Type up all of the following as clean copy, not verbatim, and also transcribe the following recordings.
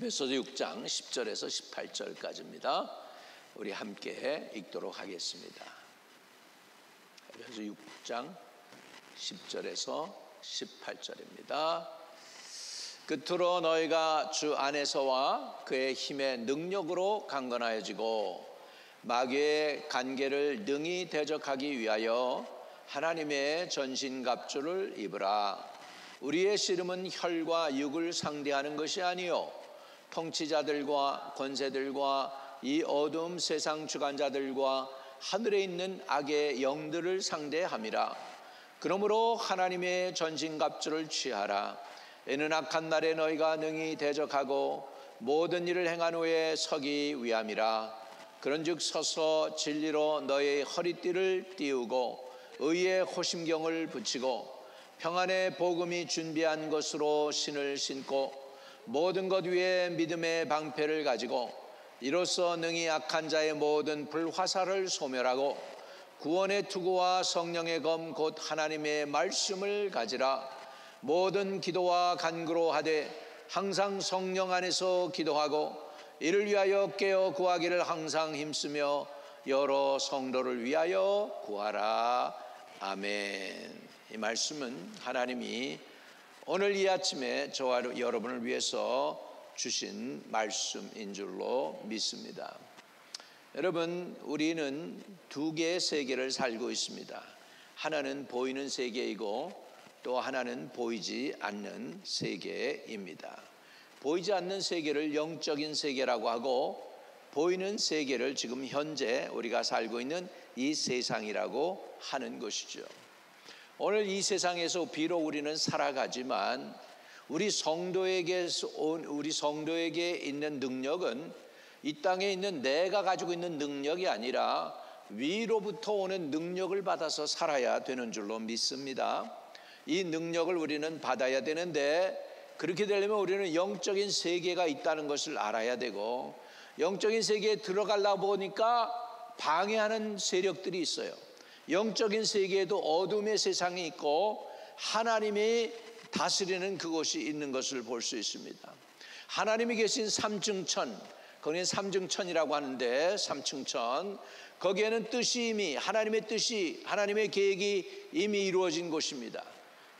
에베소서 6장 10절에서 18절까지입니다. 우리 함께 읽도록 하겠습니다. 에베소서 6장 10절에서 18절입니다. 끝으로 너희가 주 안에서와 그의 힘의 능력으로 강건하여지고 마귀의 간계를 능히 대적하기 위하여 하나님의 전신갑주를 입으라. 우리의 씨름은 혈과 육을 상대하는 것이 아니요 통치자들과 권세들과 이 어두움 세상 주관자들과 하늘에 있는 악의 영들을 상대함이라. 그러므로 하나님의 전신갑주를 취하라. 이는 악한 날에 너희가 능히 대적하고 모든 일을 행한 후에 서기 위함이라. 그런즉 서서 진리로 너희 허리띠를 띠우고 의의 호심경을 붙이고 평안의 복음이 준비한 것으로 신을 신고 모든 것 위에 믿음의 방패를 가지고 이로써 능히 악한 자의 모든 불화살을 소멸하고 구원의 투구와 성령의 검 곧 하나님의 말씀을 가지라. 모든 기도와 간구로 하되 항상 성령 안에서 기도하고 이를 위하여 깨어 구하기를 항상 힘쓰며 여러 성도를 위하여 구하라. 아멘. 이 말씀은 하나님이 오늘 이 아침에 저와 여러분을 위해서 주신 말씀인 줄로 믿습니다. 여러분, 우리는 두 개의 세계를 살고 있습니다. 하나는 보이는 세계이고 또 하나는 보이지 않는 세계입니다. 보이지 않는 세계를 영적인 세계라고 하고 보이는 세계를 지금 현재 우리가 살고 있는 이 세상이라고 하는 것이죠. 오늘 이 세상에서 비록 우리는 살아가지만 우리 성도에게 있는 능력은 이 땅에 있는 내가 가지고 있는 능력이 아니라 위로부터 오는 능력을 받아서 살아야 되는 줄로 믿습니다. 이 능력을 우리는 받아야 되는데 그렇게 되려면 우리는 영적인 세계가 있다는 것을 알아야 되고 영적인 세계에 들어가려고 보니까 방해하는 세력들이 있어요. 영적인 세계에도 어둠의 세상이 있고 하나님이 다스리는 그곳이 있는 것을 볼 수 있습니다. 하나님이 계신 삼층천, 거기는 삼중천이라고 하는데 삼층천, 거기에는 뜻이 이미 하나님의 뜻이 하나님의 계획이 이미 이루어진 곳입니다.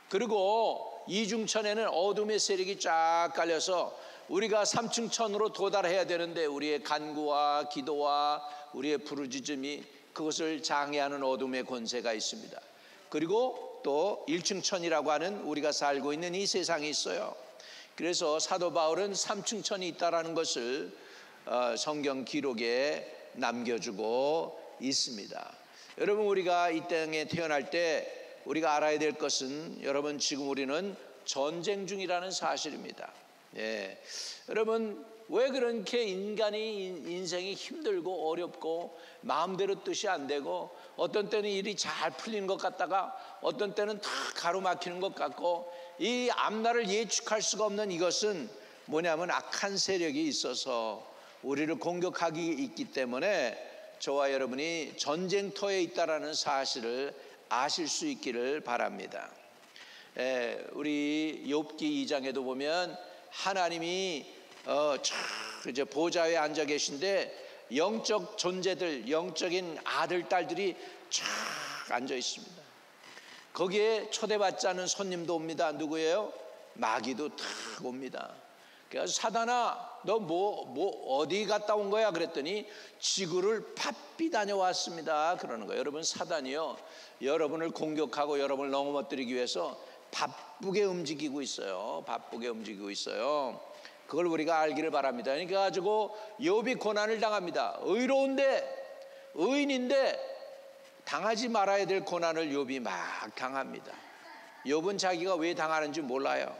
그리고 이중천에는 어둠의 세력이 쫙 깔려서 우리가 삼층천으로 도달해야 되는데 우리의 간구와 기도와 우리의 부르짖음이 그것을 장애하는 어둠의 권세가 있습니다. 그리고 또 1층천이라고 하는 우리가 살고 있는 이 세상이 있어요. 그래서 사도 바울은 3층천이 있다라는 것을 성경 기록에 남겨주고 있습니다. 여러분, 우리가 이 땅에 태어날 때 우리가 알아야 될 것은 여러분, 지금 우리는 전쟁 중이라는 사실입니다. 예. 여러분, 왜 그렇게 인간이 인생이 힘들고 어렵고 마음대로 뜻이 안 되고 어떤 때는 일이 잘 풀리는 것 같다가 어떤 때는 다 가로막히는 것 같고 이 앞날을 예측할 수가 없는 이것은 뭐냐면 악한 세력이 있어서 우리를 공격하기 있기 때문에 저와 여러분이 전쟁터에 있다라는 사실을 아실 수 있기를 바랍니다. 우리 욥기 2장에도 보면 하나님이 이제 보좌에 앉아 계신데 영적 존재들, 영적인 아들, 딸들이 쫙 앉아 있습니다. 거기에 초대받지 않은 손님도 옵니다. 누구예요? 마귀도 탁 옵니다. 그래서 사단아, 너 어디 갔다 온 거야? 그랬더니 지구를 바삐 다녀왔습니다. 그러는 거예요. 여러분, 사단이요, 여러분을 공격하고 여러분을 넘어뜨리기 위해서 바쁘게 움직이고 있어요. 바쁘게 움직이고 있어요. 그걸 우리가 알기를 바랍니다. 그러니까 가지고 욥이 고난을 당합니다. 의인인데 당하지 말아야 될 고난을 욥이 막 당합니다. 욥은 자기가 왜 당하는지 몰라요.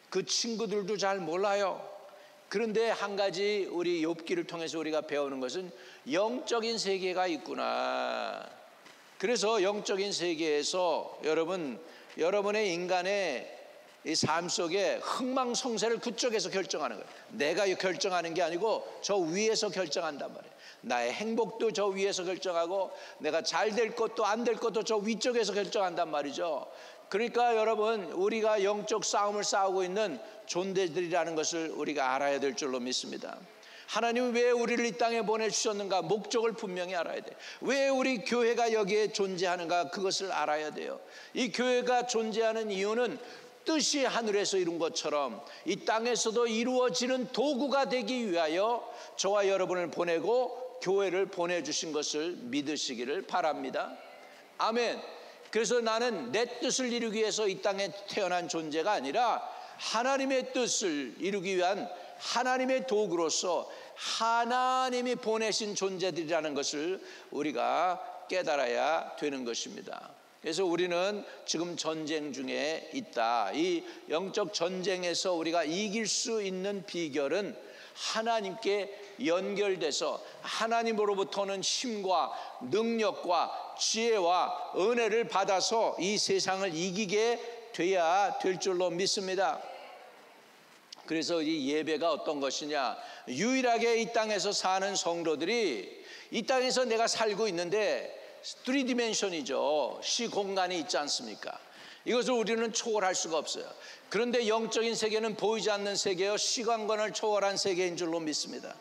그 친구들도 잘 몰라요. 그런데 한 가지 우리 욥기를 통해서 우리가 배우는 것은 영적인 세계가 있구나. 그래서 영적인 세계에서 여러분의 인간의 이 삶 속에 흥망성쇠를 그쪽에서 결정하는 거예요. 내가 결정하는 게 아니고 저 위에서 결정한단 말이에요. 나의 행복도 저 위에서 결정하고 내가 잘 될 것도 안 될 것도 저 위쪽에서 결정한단 말이죠. 그러니까 여러분, 우리가 영적 싸움을 싸우고 있는 존재들이라는 것을 우리가 알아야 될 줄로 믿습니다. 하나님이 왜 우리를 이 땅에 보내주셨는가? 목적을 분명히 알아야 돼요. 왜 우리 교회가 여기에 존재하는가? 그것을 알아야 돼요. 이 교회가 존재하는 이유는 뜻이 하늘에서 이룬 것처럼 이 땅에서도 이루어지는 도구가 되기 위하여 저와 여러분을 보내고 교회를 보내주신 것을 믿으시기를 바랍니다. 아멘. 그래서 나는 내 뜻을 이루기 위해서 이 땅에 태어난 존재가 아니라 하나님의 뜻을 이루기 위한 하나님의 도구로서 하나님이 보내신 존재들이라는 것을 우리가 깨달아야 되는 것입니다. 그래서 우리는 지금 전쟁 중에 있다. 이 영적 전쟁에서 우리가 이길 수 있는 비결은 하나님께 연결돼서 하나님으로부터는 힘과 능력과 지혜와 은혜를 받아서 이 세상을 이기게 돼야 될 줄로 믿습니다. 그래서 이 예배가 어떤 것이냐? 유일하게 이 땅에서 사는 성도들이 이 땅에서 내가 살고 있는데 3디멘션이죠. 시공간이 있지 않습니까? 이것을 우리는 초월할 수가 없어요. 그런데 영적인 세계는 보이지 않는 세계요, 시간관을 초월한 세계인 줄로 믿습니다.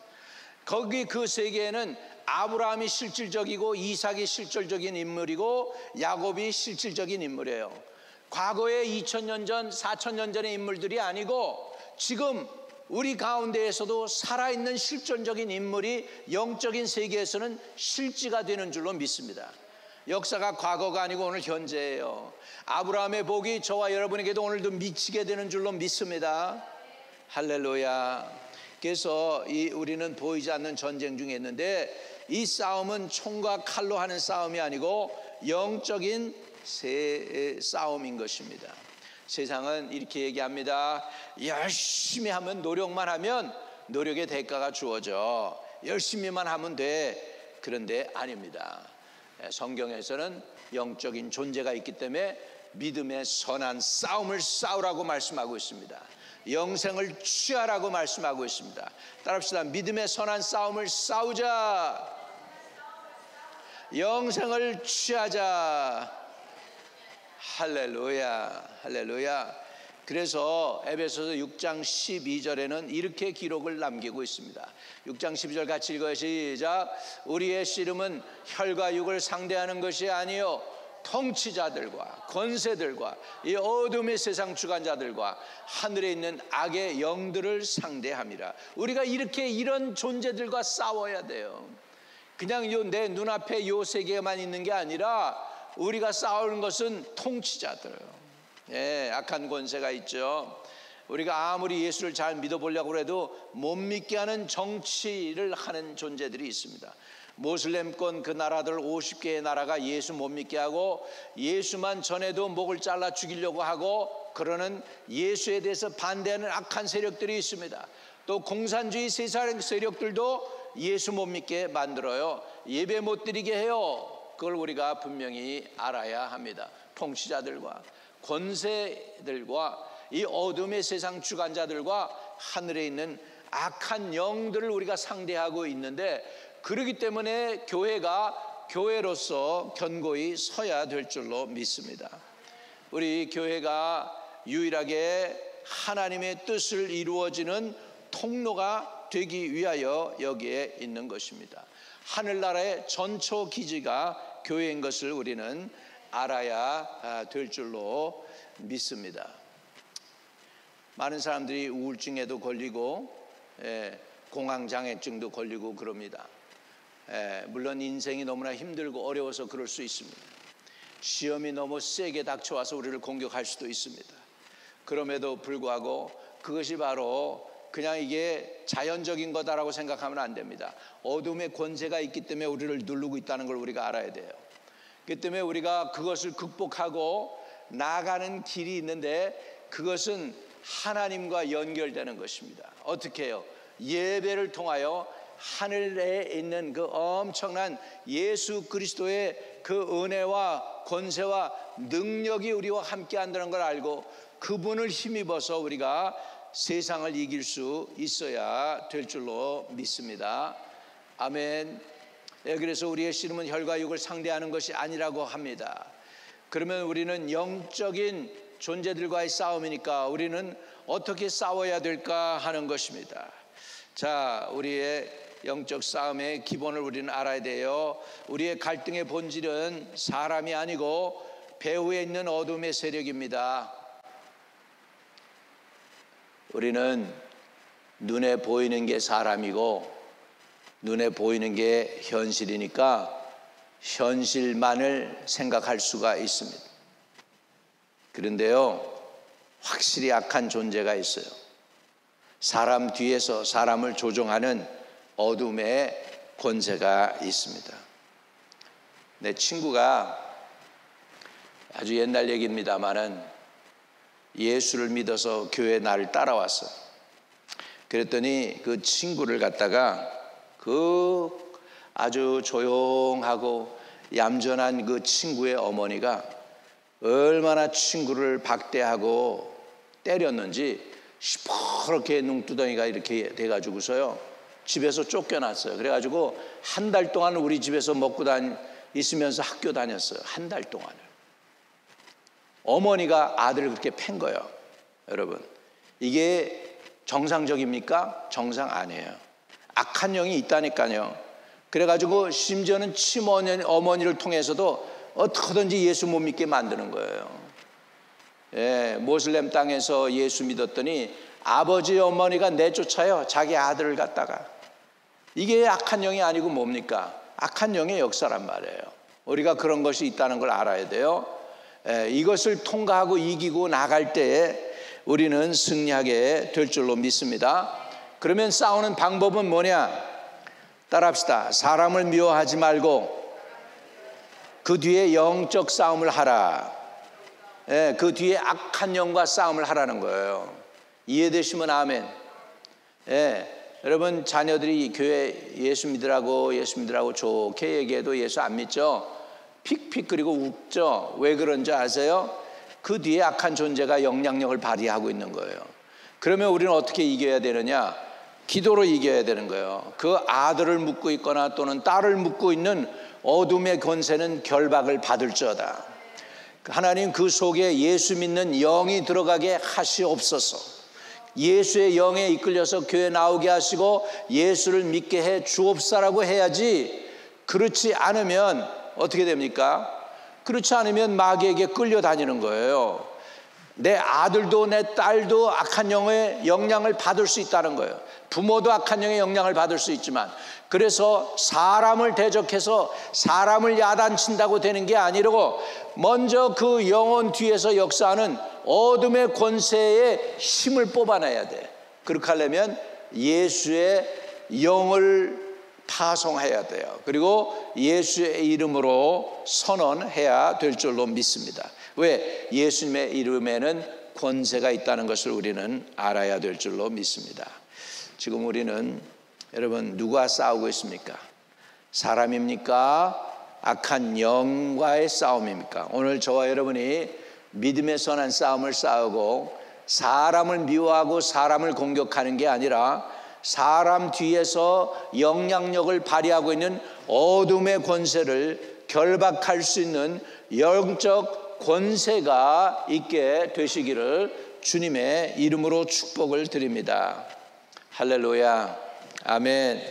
거기 그 세계에는 아브라함이 실질적이고 이삭이 실질적인 인물이고 야곱이 실질적인 인물이에요. 과거에 2000년 전, 4000년 전의 인물들이 아니고 지금 우리 가운데에서도 살아있는 실존적인 인물이 영적인 세계에서는 실지가 되는 줄로 믿습니다. 역사가 과거가 아니고 오늘 현재예요. 아브라함의 복이 저와 여러분에게도 오늘도 미치게 되는 줄로 믿습니다. 할렐루야. 그래서 우리는 보이지 않는 전쟁 중에 있는데 이 싸움은 총과 칼로 하는 싸움이 아니고 영적인 싸움인 것입니다. 세상은 이렇게 얘기합니다. 열심히 하면, 노력만 하면 노력의 대가가 주어져. 열심히만 하면 돼. 그런데 아닙니다. 성경에서는 영적인 존재가 있기 때문에 믿음의 선한 싸움을 싸우라고 말씀하고 있습니다. 영생을 취하라고 말씀하고 있습니다. 따라합시다. 믿음의 선한 싸움을 싸우자. 영생을 취하자. 할렐루야, 할렐루야. 그래서 에베소서 6장 12절에는 이렇게 기록을 남기고 있습니다. 6장 12절 같이 읽어요. 시작. 우리의 씨름은 혈과 육을 상대하는 것이 아니요 통치자들과 권세들과 이 어둠의 세상 주관자들과 하늘에 있는 악의 영들을 상대함이라. 우리가 이런 존재들과 싸워야 돼요. 그냥 내 눈앞에 요 세계만 있는 게 아니라 우리가 싸우는 것은 통치자들, 악한 권세가 있죠. 우리가 아무리 예수를 잘 믿어보려고 해도 못 믿게 하는 정치를 하는 존재들이 있습니다. 모슬렘권 그 나라들 50개의 나라가 예수 못 믿게 하고 예수만 전해도 목을 잘라 죽이려고 하고 그러는 예수에 대해서 반대하는 악한 세력들이 있습니다. 또 공산주의 세상 세력들도 예수 못 믿게 만들어요. 예배 못 드리게 해요. 그걸 우리가 분명히 알아야 합니다. 통치자들과 권세들과 이 어둠의 세상 주관자들과 하늘에 있는 악한 영들을 우리가 상대하고 있는데, 그렇기 때문에 교회가 교회로서 견고히 서야 될 줄로 믿습니다. 우리 교회가 유일하게 하나님의 뜻을 이루어지는 통로가 되기 위하여 여기에 있는 것입니다. 하늘나라의 전초 기지가 교회인 것을 우리는 알아야 될 줄로 믿습니다. 많은 사람들이 우울증에도 걸리고 공황장애증도 걸리고 그럽니다. 물론 인생이 너무나 힘들고 어려워서 그럴 수 있습니다. 시험이 너무 세게 닥쳐와서 우리를 공격할 수도 있습니다. 그럼에도 불구하고 그것이 바로 그냥 이게 자연적인 거다라고 생각하면 안 됩니다. 어둠의 권세가 있기 때문에 우리를 누르고 있다는 걸 우리가 알아야 돼요. 그렇기 때문에 우리가 그것을 극복하고 나아가는 길이 있는데 그것은 하나님과 연결되는 것입니다. 어떻게 해요? 예배를 통하여 하늘에 있는 그 엄청난 예수 그리스도의 그 은혜와 권세와 능력이 우리와 함께 한다는 걸 알고 그분을 힘입어서 우리가 세상을 이길 수 있어야 될 줄로 믿습니다. 아멘. 그래서 우리의 씨름은 혈과 육을 상대하는 것이 아니라고 합니다. 그러면 우리는 영적인 존재들과의 싸움이니까 우리는 어떻게 싸워야 될까 하는 것입니다. 자, 우리의 영적 싸움의 기본을 우리는 알아야 돼요. 우리의 갈등의 본질은 사람이 아니고 배후에 있는 어둠의 세력입니다. 우리는 눈에 보이는 게 사람이고 눈에 보이는 게 현실이니까 현실만을 생각할 수가 있습니다. 그런데요, 확실히 악한 존재가 있어요. 사람 뒤에서 사람을 조종하는 어둠의 권세가 있습니다. 내 친구가 아주 옛날 얘기입니다마는 예수를 믿어서 교회에 나를 따라왔어. 그랬더니 그 친구를 갖다가 그 아주 조용하고 얌전한 그 친구의 어머니가 얼마나 친구를 박대하고 때렸는지 시퍼렇게 눈두덩이가 이렇게 돼가지고서요 집에서 쫓겨났어요. 그래가지고 한 달 동안 우리 집에서 먹고 있으면서 학교 다녔어요. 한 달 동안을. 어머니가 아들을 그렇게 팬 거예요. 여러분, 이게 정상적입니까? 정상 아니에요. 악한 영이 있다니까요. 그래가지고 심지어는 어머니를 통해서도 어떻게든지 예수 못 믿게 만드는 거예요. 예, 모슬렘 땅에서 예수 믿었더니 아버지 어머니가 내쫓아요. 자기 아들을 갖다가. 이게 악한 영이 아니고 뭡니까? 악한 영의 역사란 말이에요. 우리가 그런 것이 있다는 걸 알아야 돼요. 예, 이것을 통과하고 이기고 나갈 때에 우리는 승리하게 될 줄로 믿습니다. 그러면 싸우는 방법은 뭐냐? 따라합시다. 사람을 미워하지 말고 그 뒤에 영적 싸움을 하라. 예, 그 뒤에 악한 영과 싸움을 하라는 거예요. 이해되시면 아멘. 예, 여러분 자녀들이 교회 예수 믿으라고 좋게 얘기해도 예수 안 믿죠? 픽픽 그리고 웃죠. 왜 그런지 아세요? 그 뒤에 악한 존재가 영향력을 발휘하고 있는 거예요. 그러면 우리는 어떻게 이겨야 되느냐? 기도로 이겨야 되는 거예요. 그 아들을 묶고 있거나 또는 딸을 묶고 있는 어둠의 권세는 결박을 받을지어다. 하나님 그 속에 예수 믿는 영이 들어가게 하시옵소서. 예수의 영에 이끌려서 교회 나오게 하시고 예수를 믿게 해 주옵사라고 해야지. 그렇지 않으면 어떻게 됩니까? 그렇지 않으면 마귀에게 끌려다니는 거예요. 내 아들도 내 딸도 악한 영의 영향을 받을 수 있다는 거예요. 부모도 악한 영의 영향을 받을 수 있지만, 그래서 사람을 대적해서 사람을 야단친다고 되는 게 아니고 먼저 그 영혼 뒤에서 역사하는 어둠의 권세의 힘을 뽑아내야 돼. 그렇게 하려면 예수의 영을 파송해야 돼요. 그리고 예수의 이름으로 선언해야 될 줄로 믿습니다. 왜? 예수님의 이름에는 권세가 있다는 것을 우리는 알아야 될 줄로 믿습니다. 지금 우리는 여러분 누가 싸우고 있습니까? 사람입니까? 악한 영과의 싸움입니까? 오늘 저와 여러분이 믿음의 선한 싸움을 싸우고 사람을 미워하고 사람을 공격하는 게 아니라 사람 뒤에서 영향력을 발휘하고 있는 어둠의 권세를 결박할 수 있는 영적 권세가 있게 되시기를 주님의 이름으로 축복을 드립니다. 할렐루야, 아멘.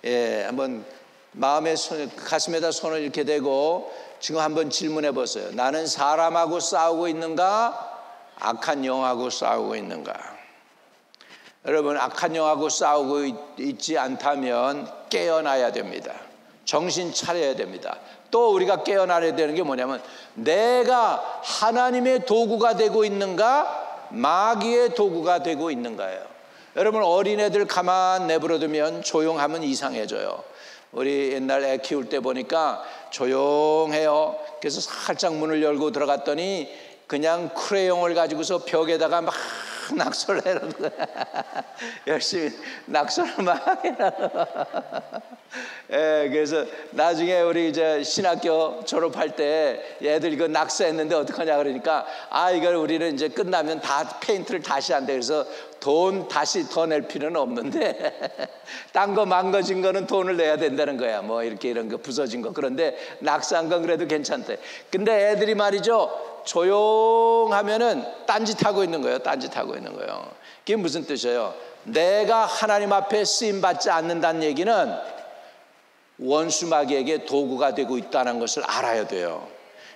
예, 한번 가슴에다 손을 이렇게 대고 지금 한번 질문해 보세요. 나는 사람하고 싸우고 있는가? 악한 영하고 싸우고 있는가? 여러분, 악한 영하고 싸우고 있지 않다면 깨어나야 됩니다. 정신 차려야 됩니다. 또 우리가 깨어나야 되는 게 뭐냐면 내가 하나님의 도구가 되고 있는가? 마귀의 도구가 되고 있는가예요. 여러분, 어린애들 가만 내버려두면 조용하면 이상해져요. 우리 옛날 애 키울 때 보니까 조용해요. 그래서 살짝 문을 열고 들어갔더니 그냥 크레용을 가지고서 벽에다가 막 낙서를 해놓은 거야. 열심히 낙서를 막 해놔. 예, 그래서 나중에 우리 이제 신학교 졸업할 때 애들 이거 낙서했는데 어떡하냐 그러니까 이걸 우리는 이제 끝나면 다 페인트를 다시 한대. 그래서 돈 다시 더 낼 필요는 없는데 딴 거 망가진 거는 돈을 내야 된다는 거야. 뭐 이렇게 이런 거 부서진 거. 그런데 낙서한 건 그래도 괜찮대. 근데 애들이 말이죠, 조용하면은 딴짓하고 있는 거예요. 딴짓하고 있는 거예요. 그게 무슨 뜻이에요? 내가 하나님 앞에 쓰임받지 않는다는 얘기는 원수마귀에게 도구가 되고 있다는 것을 알아야 돼요.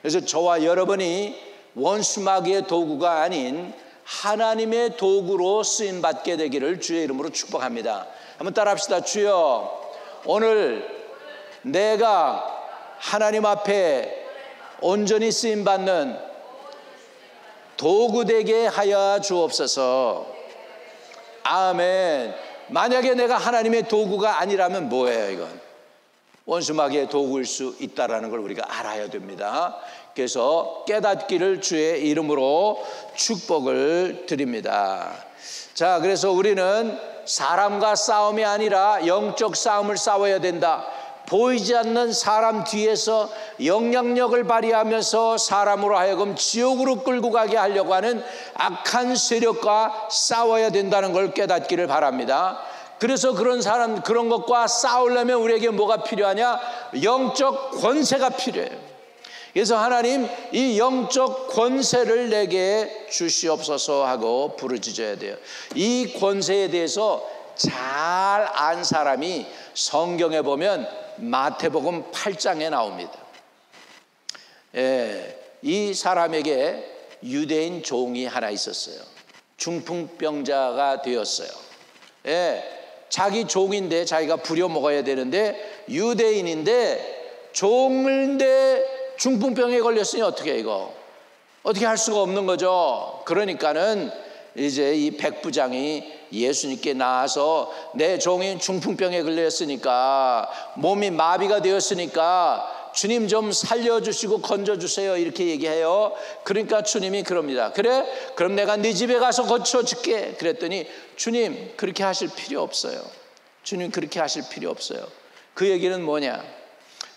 그래서 저와 여러분이 원수마귀의 도구가 아닌 하나님의 도구로 쓰임받게 되기를 주의 이름으로 축복합니다. 한번 따라합시다. 주여, 오늘 내가 하나님 앞에 온전히 쓰임받는 도구 되게 하여 주옵소서. 아멘. 만약에 내가 하나님의 도구가 아니라면 뭐예요? 이건 원수마귀의 도구일 수 있다는 걸 우리가 알아야 됩니다. 그래서 깨닫기를 주의 이름으로 축복을 드립니다. 자, 그래서 우리는 사람과 싸움이 아니라 영적 싸움을 싸워야 된다. 보이지 않는 사람 뒤에서 영향력을 발휘하면서 사람으로 하여금 지옥으로 끌고 가게 하려고 하는 악한 세력과 싸워야 된다는 걸 깨닫기를 바랍니다. 그래서 그런 것과 싸우려면 우리에게 뭐가 필요하냐? 영적 권세가 필요해요. 그래서 하나님, 이 영적 권세를 내게 주시옵소서 하고 부르짖어야 돼요. 이 권세에 대해서 잘 안 사람이 성경에 보면 마태복음 8장에 나옵니다. 이 사람에게 유대인 종이 하나 있었어요. 중풍병자가 되었어요. 자기 종인데 자기가 부려먹어야 되는데 유대인인데 종인데 중풍병에 걸렸으니 어떻게 해, 이거 어떻게 할 수가 없는 거죠. 그러니까는 이제 이 백부장이 예수님께 나와서 내 종이 중풍병에 걸렸으니까, 몸이 마비가 되었으니까 주님 좀 살려주시고 건져주세요, 이렇게 얘기해요. 그러니까 주님이 그럽니다. 그래? 그럼 내가 네 집에 가서 고쳐줄게. 그랬더니 주님 그렇게 하실 필요 없어요. 주님 그렇게 하실 필요 없어요. 그 얘기는 뭐냐?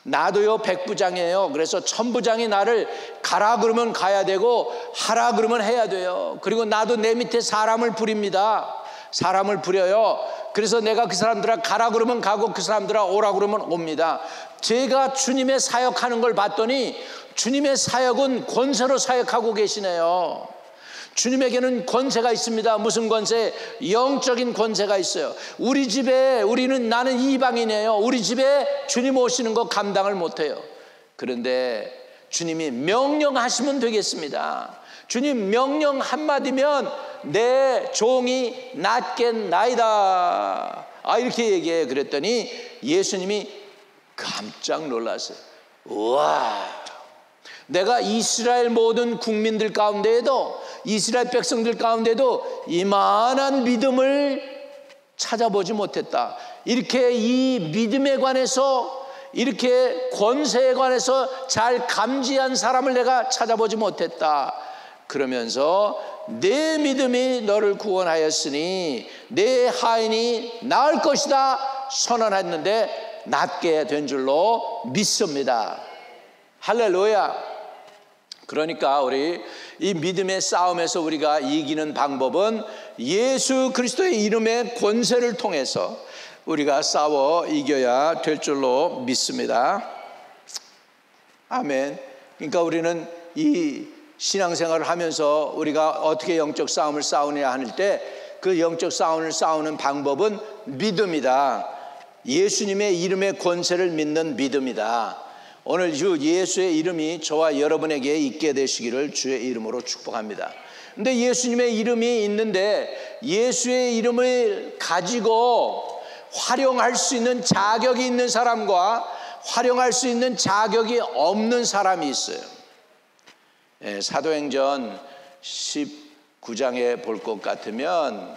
나도요 백부장이에요. 그래서 천부장이 나를 가라 그러면 가야 되고 하라 그러면 해야 돼요. 그리고 나도 내 밑에 사람을 부립니다. 사람을 부려요. 그래서 내가 그 사람들아 가라 그러면 가고 그 사람들아 오라 그러면 옵니다. 제가 주님의 사역하는 걸 봤더니 주님의 사역은 권세로 사역하고 계시네요. 주님에게는 권세가 있습니다. 무슨 권세? 영적인 권세가 있어요. 우리 집에 나는 이방인이에요. 우리 집에 주님 오시는 거 감당을 못해요. 그런데 주님이 명령하시면 되겠습니다. 주님 명령 한마디면 내 종이 낫겠나이다. 이렇게 얘기해요. 그랬더니 예수님이 깜짝 놀랐어요. 우와, 내가 이스라엘 모든 국민들 가운데에도, 이스라엘 백성들 가운데도 이만한 믿음을 찾아보지 못했다. 이렇게 이 믿음에 관해서, 이렇게 권세에 관해서 잘 감지한 사람을 내가 찾아보지 못했다. 그러면서 내 믿음이 너를 구원하였으니 내 하인이 나을 것이다 선언했는데 낫게 된 줄로 믿습니다. 할렐루야. 그러니까 우리 이 믿음의 싸움에서 우리가 이기는 방법은 예수 그리스도의 이름의 권세를 통해서 우리가 싸워 이겨야 될 줄로 믿습니다. 아멘. 그러니까 우리는 이 신앙생활을 하면서 우리가 어떻게 영적 싸움을 싸우느냐 할 때 그 영적 싸움을 싸우는 방법은 믿음이다. 예수님의 이름의 권세를 믿는 믿음이다. 오늘 주 예수의 이름이 저와 여러분에게 있게 되시기를 주의 이름으로 축복합니다. 근데 예수님의 이름이 있는데 예수의 이름을 가지고 활용할 수 있는 자격이 있는 사람과 활용할 수 있는 자격이 없는 사람이 있어요. 사도행전 19장에 볼 것 같으면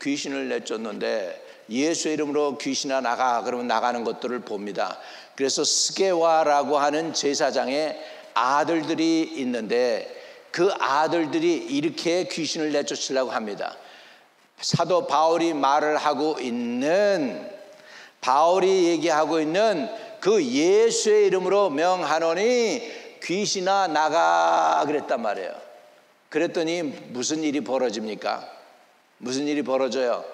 귀신을 내쫓는데 예수의 이름으로 귀신아 나가 그러면 나가는 것들을 봅니다. 그래서 스게와라고 하는 제사장의 아들들이 있는데 그 아들들이 이렇게 귀신을 내쫓으려고 합니다. 사도 바울이 말을 하고 있는, 바울이 얘기하고 있는 그 예수의 이름으로 명하노니 귀신아 나가 그랬단 말이에요. 그랬더니 무슨 일이 벌어집니까? 무슨 일이 벌어져요?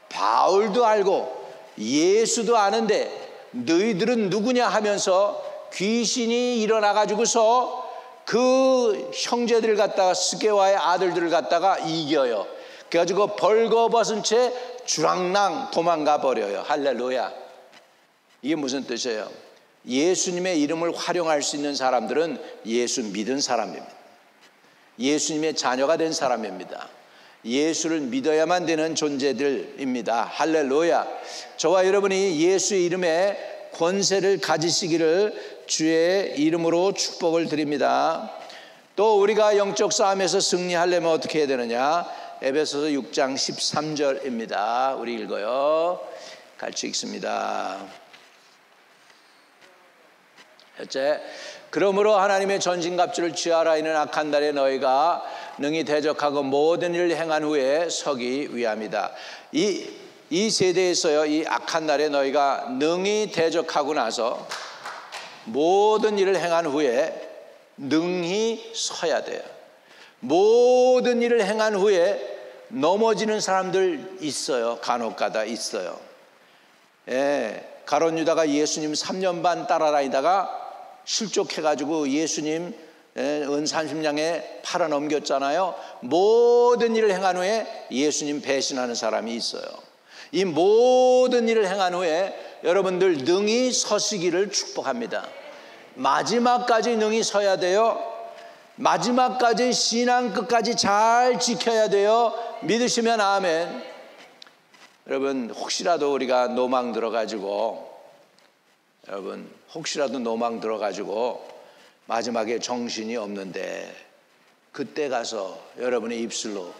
바울도 알고 예수도 아는데 너희들은 누구냐 하면서 귀신이 일어나가지고서 그 형제들 갖다가 스게와의 아들들을 갖다가 이겨요. 그래가지고 벌거벗은 채 주랑랑 도망가 버려요. 할렐루야. 이게 무슨 뜻이에요? 예수님의 이름을 활용할 수 있는 사람들은 예수 믿은 사람입니다. 예수님의 자녀가 된 사람입니다. 예수를 믿어야만 되는 존재들입니다. 할렐루야. 저와 여러분이 예수의 이름에 권세를 가지시기를 주의 이름으로 축복을 드립니다. 또 우리가 영적 싸움에서 승리하려면 어떻게 해야 되느냐? 에베소서 6장 13절입니다. 우리 읽어요. 같이 읽습니다. 첫째, 그러므로 하나님의 전신갑주를 취하라. 이는 악한 날에 너희가 능히 대적하고 모든 일을 행한 후에 서기 위함이다. 이 세대에서요, 이 악한 날에 너희가 능히 대적하고 나서 모든 일을 행한 후에 능히 서야 돼요. 모든 일을 행한 후에 넘어지는 사람들 있어요. 간혹가다 있어요. 가룟 유다가 예수님 3년 반 따라다니다가 실족해가지고 예수님 은 30냥에 팔아넘겼잖아요. 모든 일을 행한 후에 예수님 배신하는 사람이 있어요. 이 모든 일을 행한 후에 여러분들 능히 서시기를 축복합니다. 마지막까지 능히 서야 돼요. 마지막까지 신앙 끝까지 잘 지켜야 돼요. 믿으시면 아멘. 여러분, 혹시라도 우리가 노망 들어가지고 마지막에 정신이 없는데 그때 가서 여러분의 입술로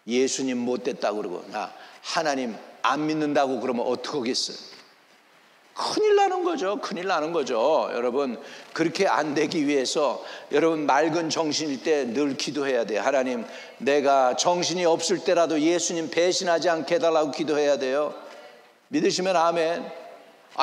예수님 못됐다고 그러고 나 하나님 안 믿는다고 그러면 어떡하겠어요? 큰일 나는 거죠. 큰일 나는 거죠. 여러분, 그렇게 안 되기 위해서 여러분 맑은 정신일 때 늘 기도해야 돼요. 하나님, 내가 정신이 없을 때라도 예수님 배신하지 않게 해달라고 기도해야 돼요. 믿으시면 아멘.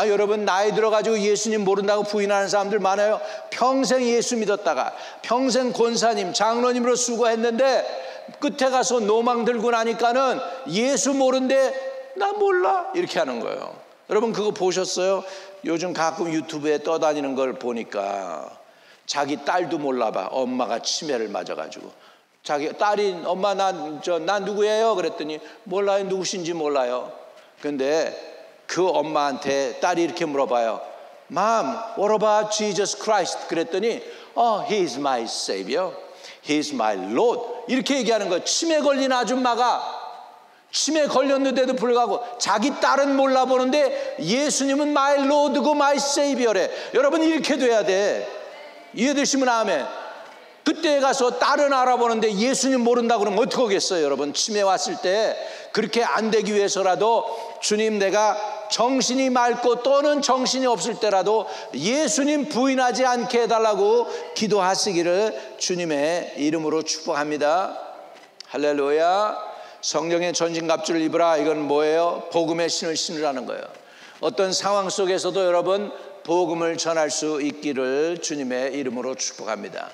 여러분, 나이 들어가지고 예수님 모른다고 부인하는 사람들 많아요. 평생 예수 믿었다가 평생 권사님, 장로님으로 수고했는데 끝에 가서 노망 들고 나니까는 예수 모른데 나 몰라 이렇게 하는 거예요. 여러분, 그거 보셨어요? 요즘 가끔 유튜브에 떠다니는 걸 보니까 자기 딸도 몰라봐. 엄마가 치매를 맞아가지고 자기 딸이 엄마 난 누구예요? 그랬더니 몰라요. 누구신지 몰라요. 근데 그 엄마한테 딸이 이렇게 물어봐요. Mom, what about Jesus Christ? 그랬더니 He is my Savior. He is my Lord. 이렇게 얘기하는 거예요. 치매 걸린 아줌마가 치매 걸렸는데도 불구하고 자기 딸은 몰라보는데 예수님은 my Lord고 my Savior래. 여러분, 이렇게 돼야 돼. 이해되시면 아멘. 그때 가서 딸은 알아보는데 예수님 모른다고 그러면 어떡하겠어요? 여러분, 치매 왔을 때 그렇게 안 되기 위해서라도 주님, 내가 정신이 맑고 또는 정신이 없을 때라도 예수님 부인하지 않게 해달라고 기도하시기를 주님의 이름으로 축복합니다. 할렐루야. 성령의 전신갑주를 입으라. 이건 뭐예요? 복음의 신을 신으라는 거예요. 어떤 상황 속에서도 여러분 복음을 전할 수 있기를 주님의 이름으로 축복합니다.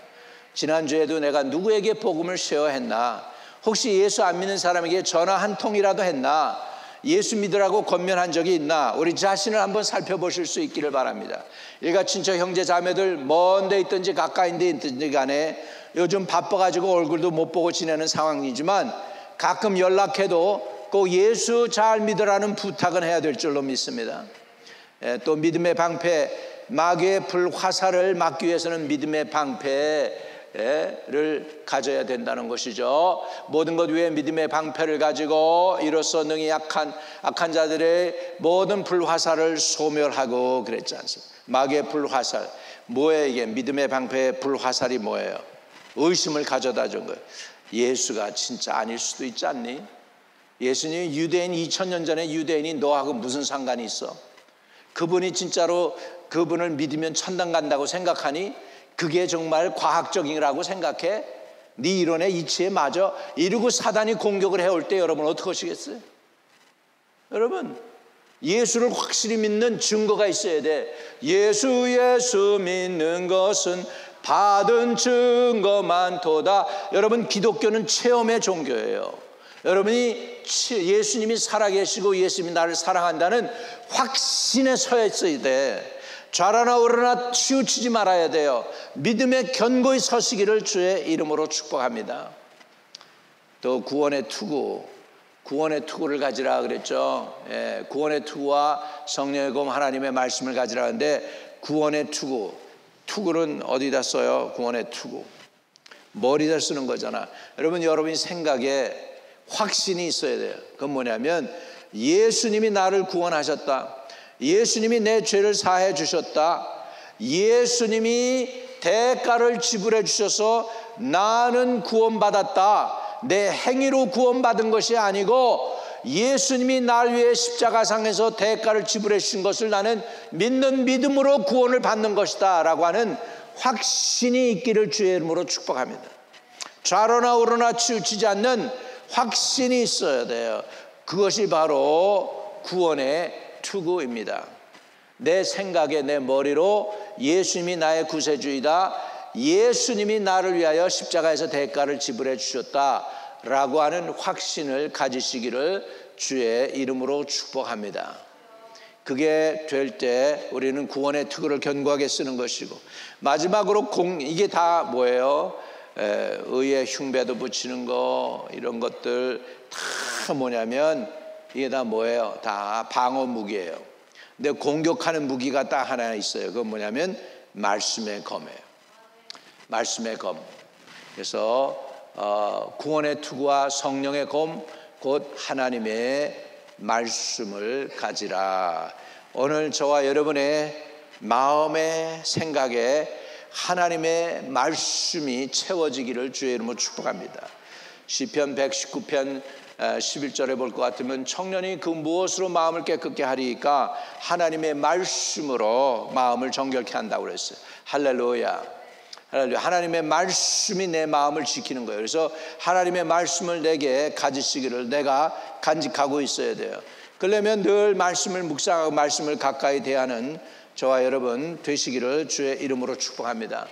지난주에도 내가 누구에게 복음을 쉐어했나? 혹시 예수 안 믿는 사람에게 전화 한 통이라도 했나? 예수 믿으라고 권면한 적이 있나? 우리 자신을 한번 살펴보실 수 있기를 바랍니다. 일가 친척 형제 자매들 먼 데 있든지 가까이 데 있든지 간에 요즘 바빠가지고 얼굴도 못 보고 지내는 상황이지만 가끔 연락해도 꼭 예수 잘 믿으라는 부탁은 해야 될 줄로 믿습니다. 또 믿음의 방패, 마귀의 불화살을 막기 위해서는 믿음의 방패를 가져야 된다는 것이죠. 모든 것 위에 믿음의 방패를 가지고 이로써 능히 악한 자들의 모든 불화살을 소멸하고 그랬지 않습니까? 마귀의 불화살, 뭐예요 이게? 믿음의 방패의 불화살이 뭐예요? 의심을 가져다 준 거예요. 예수가 진짜 아닐 수도 있지 않니? 예수님이 유대인 2000년 전에 유대인이 너하고 무슨 상관이 있어? 그분이 진짜로 그분을 믿으면 천당 간다고 생각하니? 그게 정말 과학적이라고 생각해? 네 이론에 이치에 맞아? 이러고 사단이 공격을 해올 때 여러분 어떻게 하시겠어요? 여러분, 예수를 확실히 믿는 증거가 있어야 돼. 예수 믿는 것은 받은 증거만 도다. 여러분, 기독교는 체험의 종교예요. 여러분이 예수님이 살아계시고 예수님이 나를 사랑한다는 확신에 서 있어야 돼. 좌라나 우러나 치우치지 말아야 돼요. 믿음에 견고히 서시기를 주의 이름으로 축복합니다. 또 구원의 투구를 가지라 그랬죠. 예, 구원의 투구와 성령의 검 하나님의 말씀을 가지라 하는데, 구원의 투구는 어디다 써요? 구원의 투구 머리다 쓰는 거잖아. 여러분이 생각에 확신이 있어야 돼요. 그건 뭐냐면, 예수님이 나를 구원하셨다, 예수님이 내 죄를 사해 주셨다, 예수님이 대가를 지불해 주셔서 나는 구원받았다. 내 행위로 구원받은 것이 아니고 예수님이 날 위해 십자가상에서 대가를 지불해 주신 것을 나는 믿는 믿음으로 구원을 받는 것이다 라고 하는 확신이 있기를 주의 이름으로 축복합니다. 좌로나 우로나 치우치지 않는 확신이 있어야 돼요. 그것이 바로 구원의 투구입니다. 내 생각에, 내 머리로 예수님이 나의 구세주이다, 예수님이 나를 위하여 십자가에서 대가를 지불해 주셨다라고 하는 확신을 가지시기를 주의 이름으로 축복합니다. 그게 될 때 우리는 구원의 투구를 견고하게 쓰는 것이고, 마지막으로 이게 다 뭐예요? 의의 흉배도 붙이는 거, 이런 것들 다 뭐냐면 이게 다 뭐예요? 다 방어 무기예요. 근데 공격하는 무기가 딱 하나 있어요. 그건 뭐냐면 말씀의 검이에요. 말씀의 검. 그래서 구원의 투구와 성령의 검, 곧 하나님의 말씀을 가지라. 오늘 저와 여러분의 마음의 생각에 하나님의 말씀이 채워지기를 주의 이름으로 축복합니다. 시편 119편 11절에 볼 것 같으면, 청년이 그 무엇으로 마음을 깨끗게 하리까? 하나님의 말씀으로 마음을 정결케 한다고 그랬어요. 할렐루야. 하나님의 말씀이 내 마음을 지키는 거예요. 그래서 하나님의 말씀을 내게 가지시기를 내가 간직하고 있어야 돼요. 그러려면 늘 말씀을 묵상하고 말씀을 가까이 대하는 저와 여러분 되시기를 주의 이름으로 축복합니다.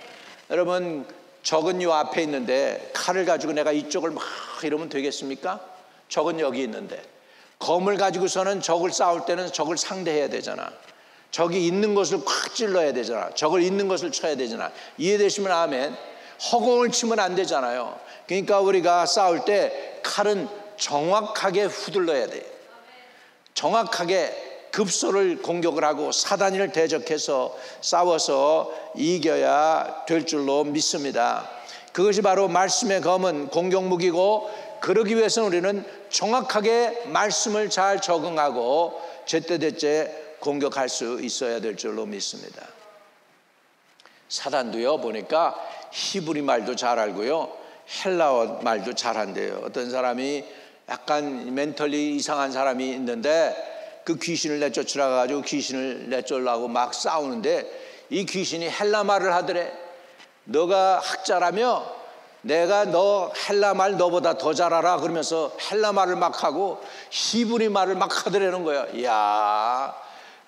여러분, 적은 요 앞에 있는데 칼을 가지고 내가 이쪽을 막 이러면 되겠습니까? 적은 여기 있는데, 검을 가지고서는 적을 싸울 때는 적을 상대해야 되잖아. 적이 있는 것을 콱 찔러야 되잖아. 적을 있는 것을 쳐야 되잖아. 이해되시면 아멘. 허공을 치면 안 되잖아요. 그러니까 우리가 싸울 때 칼은 정확하게 휘둘러야 돼. 정확하게 급소를 공격을 하고 사단을 대적해서 싸워서 이겨야 될 줄로 믿습니다. 그것이 바로 말씀의 검은 공격무기고, 그러기 위해서는 우리는 정확하게 말씀을 잘 적응하고 제때제때 공격할 수 있어야 될 줄로 믿습니다. 사단도요, 보니까 히브리 말도 잘 알고요, 헬라어 말도 잘 한대요. 어떤 사람이 약간 멘털리 이상한 사람이 있는데 그 귀신을 내쫓으라 가지고 귀신을 내쫓으려고 막 싸우는데, 이 귀신이 헬라 말을 하더래. 너가 학자라며 내가 너 헬라 말 너보다 더 잘 알아 그러면서 헬라 말을 막 하고 히브리 말을 막 하더라는 거야. 이야.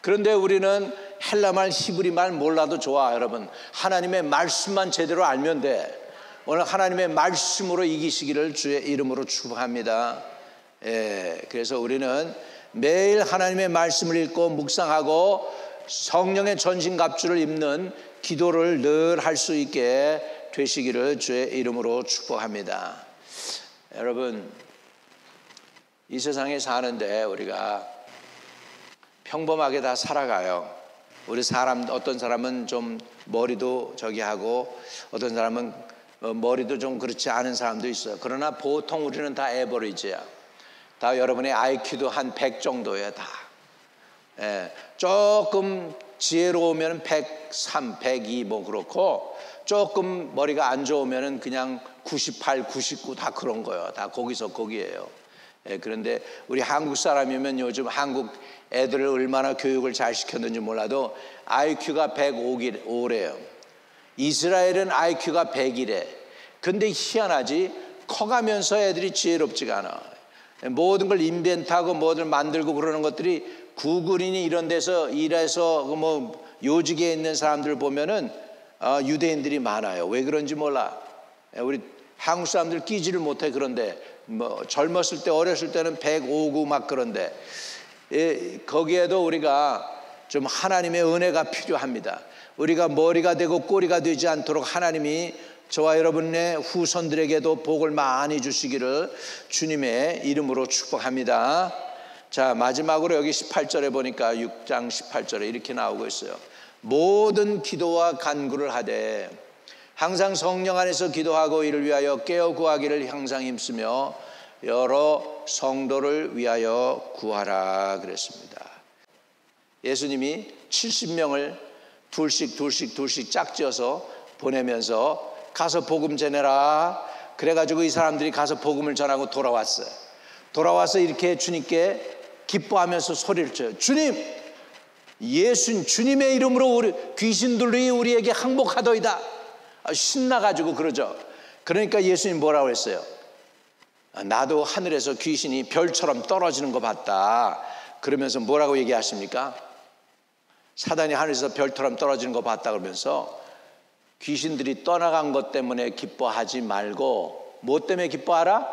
그런데 우리는 헬라 말, 히브리 말 몰라도 좋아. 여러분, 하나님의 말씀만 제대로 알면 돼. 오늘 하나님의 말씀으로 이기시기를 주의 이름으로 축복합니다. 그래서 우리는 매일 하나님의 말씀을 읽고 묵상하고 성령의 전신갑주를 입는 기도를 늘 할 수 있게 되시기를 주의 이름으로 축복합니다. 여러분, 이 세상에 사는데 우리가 평범하게 다 살아가요. 우리 사람, 어떤 사람은 좀 머리도 저기 하고 어떤 사람은 머리도 좀 그렇지 않은 사람도 있어요. 그러나 보통 우리는 다 에버리지야. 다 여러분의 IQ도 한 100 정도예요. 다. 조금 지혜로우면 103, 102 뭐 그렇고, 조금 머리가 안 좋으면 그냥 98, 99 다 그런 거예요. 다 거기서 거기예요. 그런데 우리 한국 사람이면 요즘 한국 애들을 얼마나 교육을 잘 시켰는지 몰라도 IQ가 105래요. 이스라엘은 IQ가 100이래. 근데 희한하지, 커가면서 애들이 지혜롭지가 않아. 모든 걸 인벤트하고 뭐들 만들고 그러는 것들이, 구글이니 이런 데서 일해서 뭐 요직에 있는 사람들 보면은 유대인들이 많아요. 왜 그런지 몰라. 우리 한국 사람들 끼지를 못해. 그런데 젊었을 때, 어렸을 때는 105구 막 그런데 거기에도 우리가 좀 하나님의 은혜가 필요합니다. 우리가 머리가 되고 꼬리가 되지 않도록 하나님이 저와 여러분의 후손들에게도 복을 많이 주시기를 주님의 이름으로 축복합니다. 자, 마지막으로 여기 18절에 보니까 6장 18절에 이렇게 나오고 있어요. 모든 기도와 간구를 하되 항상 성령 안에서 기도하고 이를 위하여 깨어 구하기를 항상 힘쓰며 여러 성도를 위하여 구하라 그랬습니다. 예수님이 70명을 둘씩 짝지어서 보내면서 가서 복음 전해라. 그래가지고 이 사람들이 가서 복음을 전하고 돌아왔어요. 돌아와서 이렇게 주님께 기뻐하면서 소리를 쳐요. 주님, 주님의 이름으로 우리 귀신들이 우리에게 항복하더이다. 신나가지고 그러죠. 그러니까 예수님 뭐라고 했어요? 나도 하늘에서 귀신이 별처럼 떨어지는 거 봤다. 그러면서 뭐라고 얘기하십니까? 사단이 하늘에서 별처럼 떨어지는 거 봤다 그러면서 귀신들이 떠나간 것 때문에 기뻐하지 말고 뭐 때문에 기뻐하라?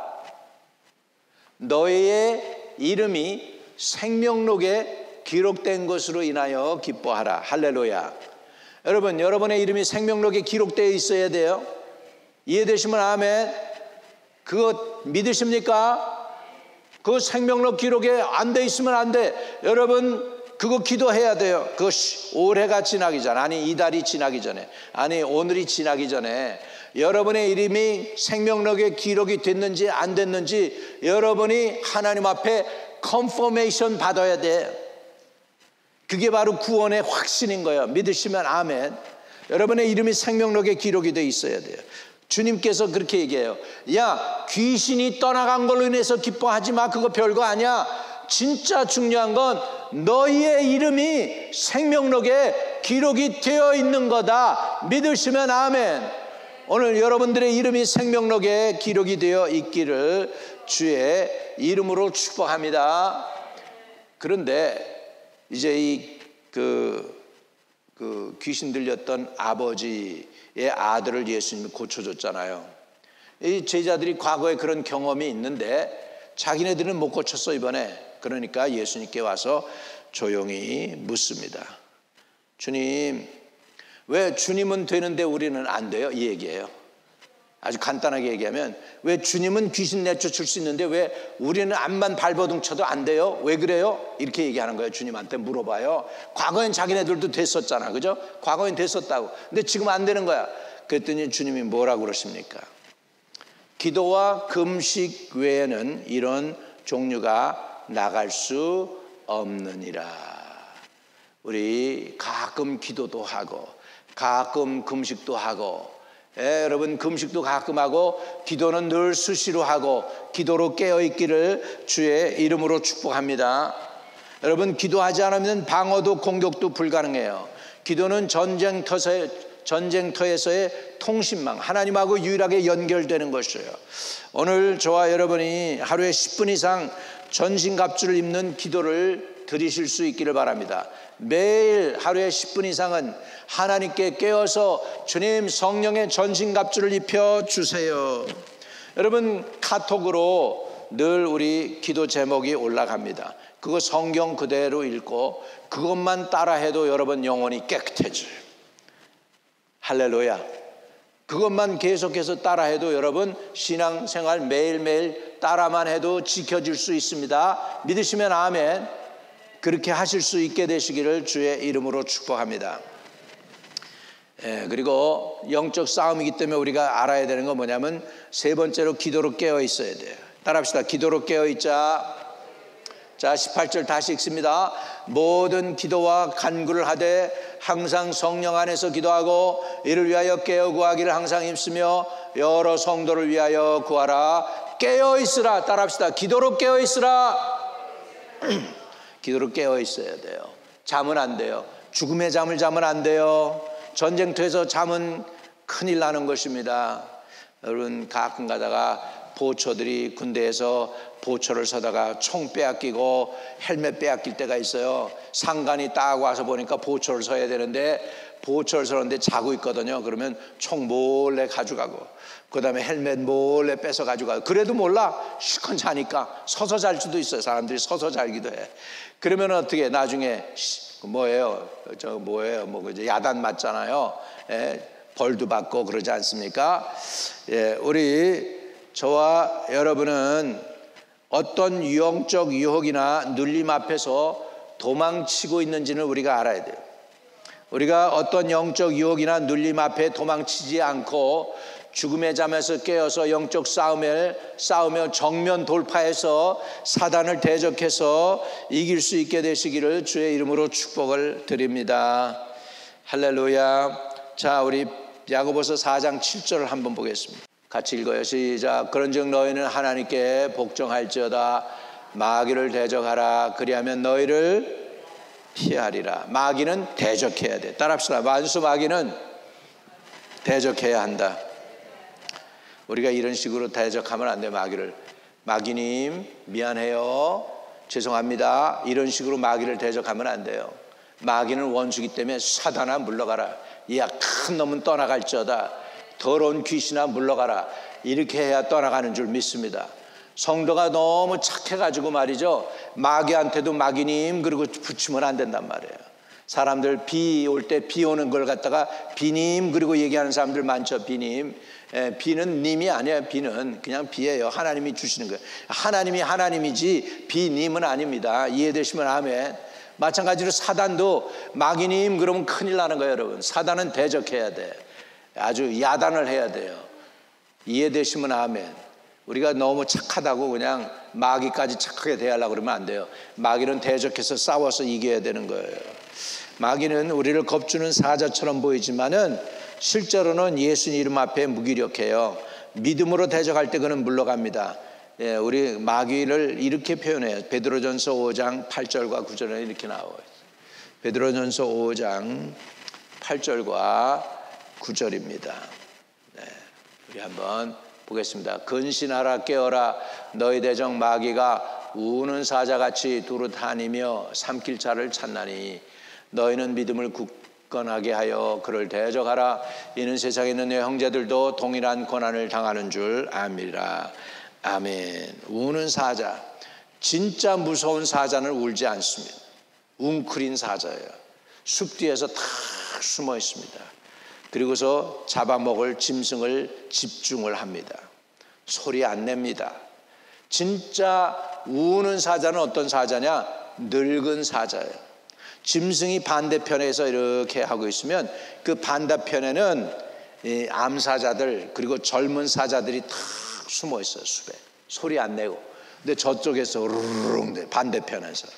너의 이름이 생명록에 기록된 것으로 인하여 기뻐하라. 할렐루야. 여러분, 여러분의 이름이 생명록에 기록되어 있어야 돼요. 이해되시면 아멘. 그거 믿으십니까? 그 생명록 기록에 안 돼 있으면 안 돼. 여러분, 그거 기도해야 돼요. 그것이 올해가 지나기 전에, 아니 이달이 지나기 전에, 아니 오늘이 지나기 전에 여러분의 이름이 생명록에 기록이 됐는지 안 됐는지 여러분이 하나님 앞에 컨퍼메이션 받아야 돼. 그게 바로 구원의 확신인 거예요. 믿으시면 아멘. 여러분의 이름이 생명록에 기록이 돼 있어야 돼요. 주님께서 그렇게 얘기해요. 야, 귀신이 떠나간 걸로 인해서 기뻐하지 마. 그거 별거 아니야. 진짜 중요한 건 너희의 이름이 생명록에 기록이 되어 있는 거다. 믿으시면 아멘. 오늘 여러분들의 이름이 생명록에 기록이 되어 있기를 주의 이름으로 축복합니다. 그런데 이제 그 귀신 들렸던 아버지의 아들을 예수님이 고쳐줬잖아요. 이 제자들이 과거에 그런 경험이 있는데 자기네들은 못 고쳤어 이번에. 그러니까 예수님께 와서 조용히 묻습니다. 주님, 왜 주님은 되는데 우리는 안 돼요? 이 얘기예요. 아주 간단하게 얘기하면 왜 주님은 귀신 내쫓을 수 있는데 왜 우리는 앞만 발버둥 쳐도 안 돼요? 왜 그래요? 이렇게 얘기하는 거예요. 주님한테 물어봐요. 과거엔 자기네들도 됐었잖아, 그죠? 과거엔 됐었다고. 근데 지금 안 되는 거야. 그랬더니 주님이 뭐라고 그러십니까? 기도와 금식 외에는 이런 종류가 나갈 수 없느니라. 우리 가끔 기도도 하고 가끔 금식도 하고, 여러분 금식도 가끔 하고 기도는 늘 수시로 하고 기도로 깨어있기를 주의 이름으로 축복합니다. 여러분, 기도하지 않으면 방어도 공격도 불가능해요. 기도는 전쟁터에서의 통신망, 하나님하고 유일하게 연결되는 것이에요. 오늘 저와 여러분이 하루에 10분 이상 전신갑주를 입는 기도를 드리실 수 있기를 바랍니다. 매일 하루에 10분 이상은 하나님께 깨어서 주님, 성령의 전신갑주를 입혀주세요. 여러분, 카톡으로 늘 우리 기도 제목이 올라갑니다. 그거 성경 그대로 읽고 그것만 따라해도 여러분 영혼이 깨끗해져요. 할렐루야. 그것만 계속해서 따라해도 여러분 신앙생활 매일매일 따라만 해도 지켜질 수 있습니다. 믿으시면 아멘. 그렇게 하실 수 있게 되시기를 주의 이름으로 축복합니다. 그리고 영적 싸움이기 때문에 우리가 알아야 되는 건 뭐냐면 세 번째로 기도로 깨어 있어야 돼요. 따라합시다. 기도로 깨어 있자. 자, 18절 다시 읽습니다. 모든 기도와 간구를 하되 항상 성령 안에서 기도하고 이를 위하여 깨어 구하기를 항상 힘쓰며 여러 성도를 위하여 구하라. 깨어 있으라. 따라합시다. 기도로 깨어 있으라. 기도로 깨어 있어야 돼요. 잠은 안 돼요. 죽음의 잠을 자면 안 돼요. 전쟁터에서 잠은 큰일 나는 것입니다. 여러분, 가끔 가다가 보초들이 군대에서 보초를 서다가 총 빼앗기고 헬멧 빼앗길 때가 있어요. 상관이 딱 와서 보니까 보초를 서야 되는데 보철스러운데 자고 있거든요. 그러면 총 몰래 가져가고, 그 다음에 헬멧 몰래 뺏어 가져가고. 그래도 몰라, 실컷 자니까. 서서 잘 수도 있어요. 사람들이 서서 잘기도 해. 그러면 어떻게 나중에 뭐예요? 이제 야단 맞잖아요. 예, 벌도 받고 그러지 않습니까? 예, 저와 여러분은 어떤 영적 유혹이나 눌림 앞에서 도망치고 있는지는 우리가 알아야 돼요. 우리가 어떤 영적 유혹이나 눌림 앞에 도망치지 않고 죽음의 잠에서 깨어서 영적 싸우며 정면 돌파해서 사단을 대적해서 이길 수 있게 되시기를 주의 이름으로 축복을 드립니다. 할렐루야. 자, 우리 야고보서 4장 7절을 한번 보겠습니다. 같이 읽어요. 시작. 그런즉 너희는 하나님께 복종할지어다. 마귀를 대적하라. 그리하면 너희를 피하리라. 마귀는 대적해야 돼. 따라합시다. 만수 마귀는 대적해야 한다. 우리가 이런 식으로 대적하면 안 돼. 마귀를. 마귀님 미안해요, 죄송합니다, 이런 식으로 마귀를 대적하면 안 돼요. 마귀는 원수기 때문에 사단아 물러가라. 야, 큰 놈은 떠나갈지어다. 더러운 귀신아 물러가라. 이렇게 해야 떠나가는 줄 믿습니다. 성도가 너무 착해가지고 말이죠, 마귀한테도 마귀님 그러고 붙이면 안 된단 말이에요. 사람들 비 올 때 비 오는 걸 갖다가 비님 그리고 얘기하는 사람들 많죠. 비님. 비는 님이 아니에요. 비는 그냥 비예요. 하나님이 주시는 거예요. 하나님이 하나님이지 비님은 아닙니다. 이해되시면 아멘. 마찬가지로 사단도 마귀님 그러면 큰일 나는 거예요. 여러분, 사단은 대적해야 돼. 아주 야단을 해야 돼요. 이해되시면 아멘. 우리가 너무 착하다고 그냥 마귀까지 착하게 대하려고 그러면 안 돼요. 마귀는 대적해서 싸워서 이겨야 되는 거예요. 마귀는 우리를 겁주는 사자처럼 보이지만은 실제로는 예수님 이름 앞에 무기력해요. 믿음으로 대적할 때 그는 물러갑니다. 예, 우리 마귀를 이렇게 표현해요. 베드로전서 5장 8절과 9절에 이렇게 나와요. 베드로전서 5장 8절과 9절입니다. 네, 우리 한번 보겠습니다. 근신하라, 깨어라. 너희 대적 마귀가 우는 사자같이 두루 다니며 삼킬 자를 찾나니 너희는 믿음을 굳건하게 하여 그를 대적하라. 이는 세상에 있는 내 형제들도 동일한 고난을 당하는 줄 암이라. 아멘. 우는 사자, 진짜 무서운 사자는 울지 않습니다. 웅크린 사자예요. 숲 뒤에서 탁 숨어 있습니다. 그리고서 잡아먹을 짐승을 집중을 합니다. 소리 안 냅니다. 진짜 우는 사자는 어떤 사자냐? 늙은 사자예요. 짐승이 반대편에서 이렇게 하고 있으면 그 반대편에는 이 암사자들 그리고 젊은 사자들이 탁 숨어 있어요. 숲에 소리 안 내고. 근데 저쪽에서 우르르 반대편에서,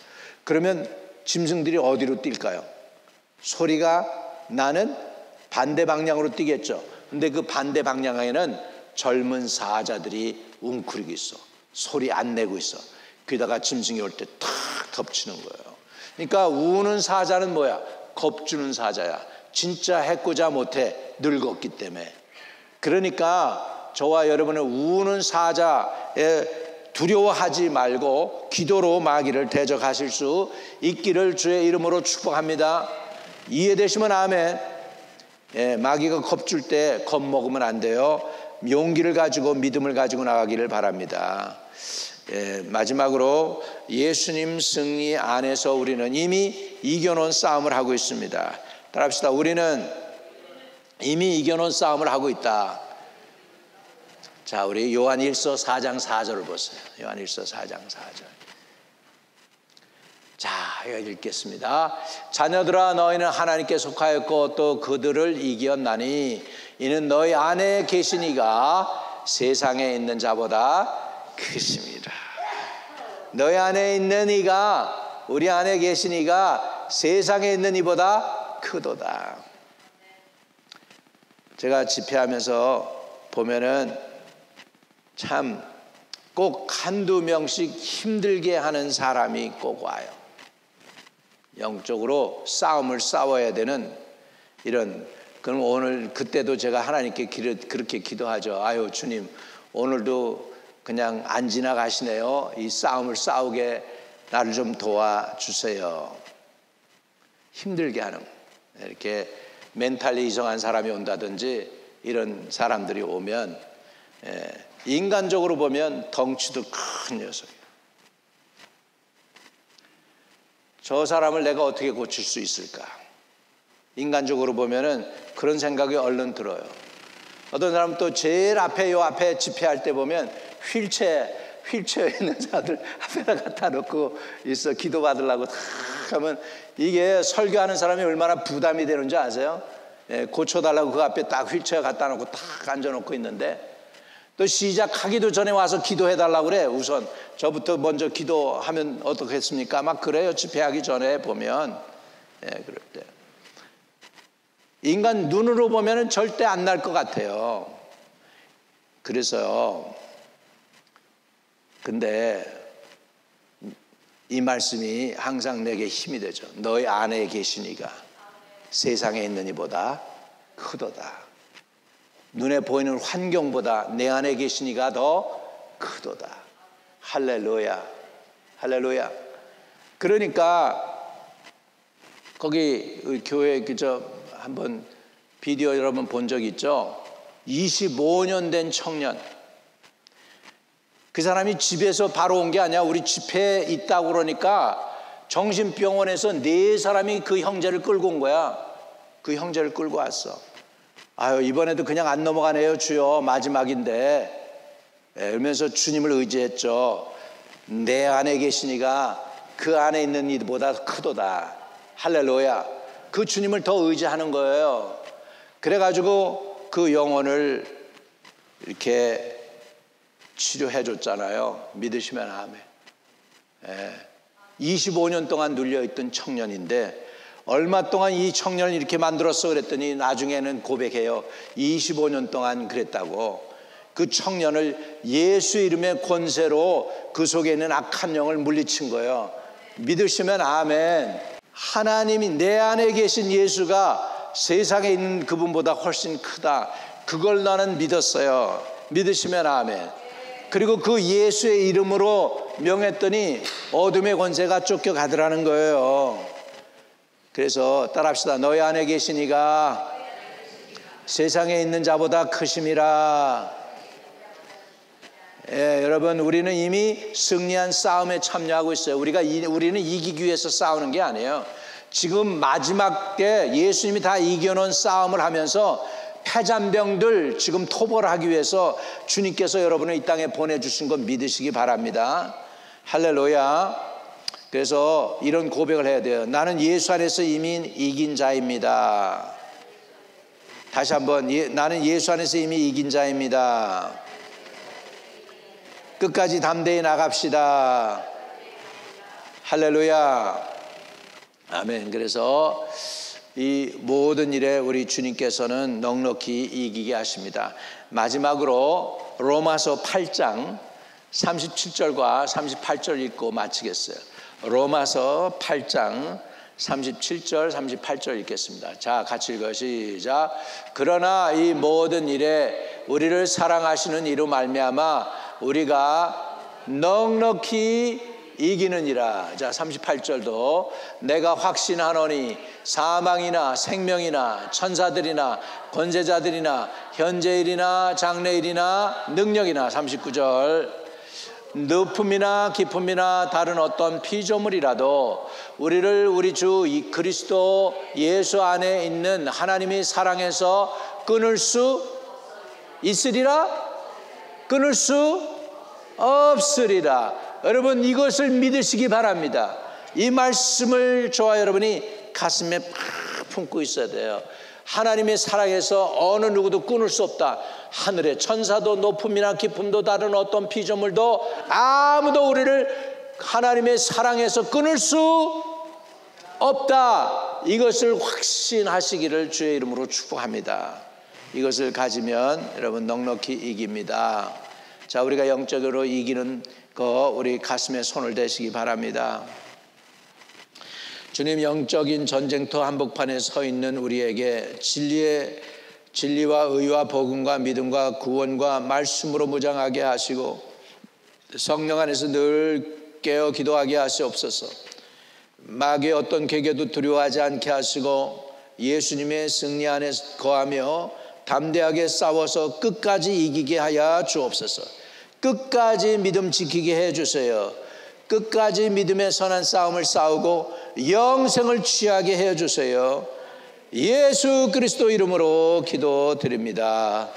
그러면 짐승들이 어디로 뛸까요? 소리가 나는 반대 방향으로 뛰겠죠. 근데 그 반대 방향에는 젊은 사자들이 웅크리고 있어. 소리 안 내고 있어. 그러다가 짐승이 올 때 탁 덮치는 거예요. 그러니까 우는 사자는 뭐야? 겁주는 사자야. 진짜 해코자 못해, 늙었기 때문에. 그러니까 저와 여러분은 우는 사자에 두려워하지 말고 기도로 마귀를 대적하실 수 있기를 주의 이름으로 축복합니다. 이해되시면 아멘. 예, 마귀가 겁줄 때 겁먹으면 안 돼요. 용기를 가지고 믿음을 가지고 나가기를 바랍니다. 예, 마지막으로 예수님 승리 안에서 우리는 이미 이겨놓은 싸움을 하고 있습니다. 따라합시다. 우리는 이미 이겨놓은 싸움을 하고 있다. 자, 우리 요한일서 4장 4절을 보세요. 요한일서 4장 4절. 자, 이거 읽겠습니다. 자녀들아, 너희는 하나님께 속하였고 또 그들을 이겼나니 이는 너희 안에 계신 이가 세상에 있는 자보다 크십니다. 너희 안에 있는 이가, 우리 안에 계신 이가 세상에 있는 이보다 크도다. 제가 집회하면서 보면은 참 꼭 한두 명씩 힘들게 하는 사람이 꼭 와요. 영적으로 싸움을 싸워야 되는 이런. 그럼 오늘 그때도 제가 하나님께 그렇게 기도하죠. 아유 주님, 오늘도 그냥 안 지나가시네요. 이 싸움을 싸우게 나를 좀 도와주세요. 힘들게 하는, 이렇게 멘탈이 이상한 사람이 온다든지 이런 사람들이 오면 인간적으로 보면 덩치도 큰 녀석이에요. 저 사람을 내가 어떻게 고칠 수 있을까? 인간적으로 보면은 그런 생각이 얼른 들어요. 어떤 사람은 또 제일 앞에 요 앞에 집회할 때 보면 휠체어에 있는 자들 앞에다 갖다 놓고 있어 기도 받으려고 탁 하면 이게 설교하는 사람이 얼마나 부담이 되는지 아세요? 고쳐달라고 그 앞에 딱 휠체어 갖다 놓고 딱 앉아놓고 있는데 또 시작하기도 전에 와서 기도해달라고 그래. 우선 저부터 먼저 기도하면 어떻겠습니까? 막 그래요. 집회하기 전에 보면 그럴 때 인간 눈으로 보면 절대 안 날 것 같아요. 그래서요. 근데 이 말씀이 항상 내게 힘이 되죠. 너희 안에 계신 이가 세상에 있는 이보다 크도다. 눈에 보이는 환경보다 내 안에 계신 이가 더 크도다. 할렐루야. 할렐루야. 그러니까 거기 교회 그저 한번 비디오 여러분 본 적 있죠? 25년 된 청년. 그 사람이 집에서 바로 온 게 아니야. 우리 집회에 있다고 그러니까 정신병원에서 4사람이 그 형제를 끌고 온 거야. 그 형제를 끌고 왔어. 아유, 이번에도 그냥 안 넘어가네요, 주여. 마지막인데. 이러면서 주님을 의지했죠. 내 안에 계시니가 그 안에 있는 이보다 크도다. 할렐루야. 그 주님을 더 의지하는 거예요. 그래가지고 그 영혼을 이렇게 치료해 줬잖아요. 믿으시면 아멘. 25년 동안 눌려있던 청년인데 얼마 동안 이 청년을 이렇게 만들었어 그랬더니 나중에는 고백해요. 25년 동안 그랬다고. 그 청년을 예수 이름의 권세로 그 속에 있는 악한 영을 물리친 거예요. 믿으시면 아멘. 하나님이 내 안에 계신 예수가 세상에 있는 그분보다 훨씬 크다. 그걸 나는 믿었어요. 믿으시면 아멘. 그리고 그 예수의 이름으로 명했더니 어둠의 권세가 쫓겨가더라는 거예요. 그래서 따라합시다. 너희 안에 계신 이가 세상에 있는 자보다 크심이라. 여러분, 우리는 이미 승리한 싸움에 참여하고 있어요. 우리는 이기기 위해서 싸우는 게 아니에요. 지금 마지막 때 예수님이 다 이겨놓은 싸움을 하면서 패잔병들 지금 토벌을 하기 위해서 주님께서 여러분을 이 땅에 보내주신 거 믿으시기 바랍니다. 할렐루야. 그래서 이런 고백을 해야 돼요. 나는 예수 안에서 이미 이긴 자입니다. 다시 한번, 나는 예수 안에서 이미 이긴 자입니다. 끝까지 담대히 나갑시다. 할렐루야. 아멘. 그래서 이 모든 일에 우리 주님께서는 넉넉히 이기게 하십니다. 마지막으로 로마서 8장 37절과 38절 읽고 마치겠어요. 로마서 8장 37절 38절 읽겠습니다. 자, 같이 읽어요. 시작. 그러나 이 모든 일에 우리를 사랑하시는 이로 말미암아 우리가 넉넉히 이기느니라. 자, 38절도 내가 확신하노니 사망이나 생명이나 천사들이나 권세자들이나 현재일이나 장래일이나 능력이나 39절 높음이나 깊음이나 다른 어떤 피조물이라도 우리를 우리 주 그리스도 예수 안에 있는 하나님의 사랑에서 끊을 수 있으리라? 끊을 수 없으리라. 여러분, 이것을 믿으시기 바랍니다. 이 말씀을 저와 여러분이 가슴에 팍 품고 있어야 돼요. 하나님의 사랑에서 어느 누구도 끊을 수 없다. 하늘의 천사도 높음이나 깊음도 다른 어떤 피조물도 아무도 우리를 하나님의 사랑에서 끊을 수 없다. 이것을 확신하시기를 주의 이름으로 축복합니다. 이것을 가지면 여러분 넉넉히 이깁니다. 자, 우리가 영적으로 이기는 거 우리 가슴에 손을 대시기 바랍니다. 주님, 영적인 전쟁터 한복판에 서 있는 우리에게 진리와 의와 복음과 믿음과 구원과 말씀으로 무장하게 하시고 성령 안에서 늘 깨어 기도하게 하시옵소서. 마귀의 어떤 계계도 두려워하지 않게 하시고 예수님의 승리 안에 거하며 담대하게 싸워서 끝까지 이기게 하여 주옵소서. 끝까지 믿음 지키게 해 주세요. 끝까지 믿음의 선한 싸움을 싸우고 영생을 취하게 해 주세요. 예수 그리스도 이름으로 기도드립니다.